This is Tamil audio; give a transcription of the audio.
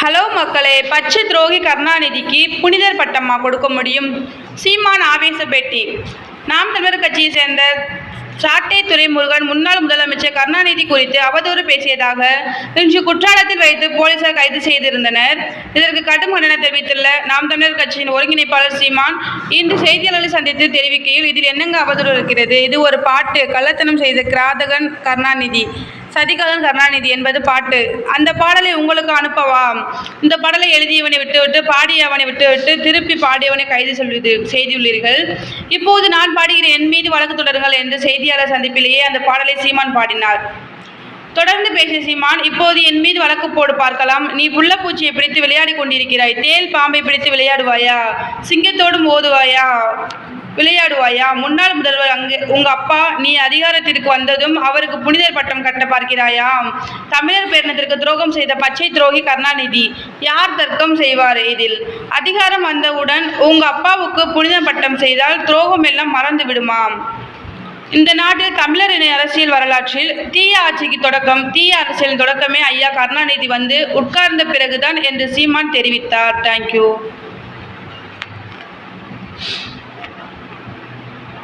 ஹலோ மக்களே, பச்சை துரோகி கருணாநிதிக்கு புனிதர் பட்டமா கொடுக்க முடியும்? சீமான் ஆவேச பேட்டி. நாம் தமிழர் கட்சியை சேர்ந்த சாட்டை துரைமுருகன் முன்னாள் முதலமைச்சர் கருணாநிதி குறித்து அவதூறு பேசியதாக இன்று குற்றாலத்தில் வைத்து போலீசார் கைது செய்திருந்தனர். இதற்கு கடும் கண்டனம் தெரிவித்துள்ள நாம் தமிழர் கட்சியின் ஒருங்கிணைப்பாளர் சீமான் இன்று செய்தியாளர்களை சந்தித்து தெரிவிக்கையில், இதில் என்னங்க அவதூறு இருக்கிறது? இது ஒரு பாட்டு. கள்ளத்தனம் செய்த கிராதகன் கருணாநிதி, சதிகாரன் கருணாநிதி என்பது பாட்டு. அந்த பாடலை உங்களுக்கு அனுப்பவா? இந்த பாடலை எழுதியவனை விட்டுவிட்டு பாடியவனை விட்டுவிட்டு திருப்பி பாடியவனை கைது செய்துள்ளீர்கள். இப்போது நான் பாடுகிறேன், என் மீது வழக்கு தொடருங்கள் என்று செய்தியாளர் சந்திப்பிலேயே அந்த பாடலை சீமான் பாடினார். தொடர்ந்து பேசிய சீமான், இப்போது என் மீது வழக்கு போடு பார்க்கலாம். நீ புள்ளப்பூச்சியை பிடித்து விளையாடி கொண்டிருக்கிறாய். தேல் பாம்பை பிடித்து விளையாடுவாயா? சிங்கத்தோடு விளையாடுவாயா? முன்னாள் முதல்வர் உங்க அப்பா நீ அதிகாரத்திற்கு வந்ததும் அவருக்கு புனிதர் பட்டம் கட்ட பார்க்கிறாயா? தமிழர் பேரினத்திற்கு துரோகம் செய்த பச்சை துரோகி கருணாநிதி. யார் தர்க்கம் செய்வார்? இதில் அதிகாரம் வந்தவுடன் உங்க அப்பாவுக்கு புனித பட்டம் செய்தால் துரோகம் எல்லாம் மறந்து விடுமா? இந்த நாட்டில் தமிழர் இன அரசியல் வரலாற்றில் தீய ஆட்சிக்கு தொடக்கம், தீய அரசியலின் தொடக்கமே ஐயா கருணாநிதி வந்து உட்கார்ந்த பிறகுதான் என்று சீமான் தெரிவித்தார். தேங்க்யூ.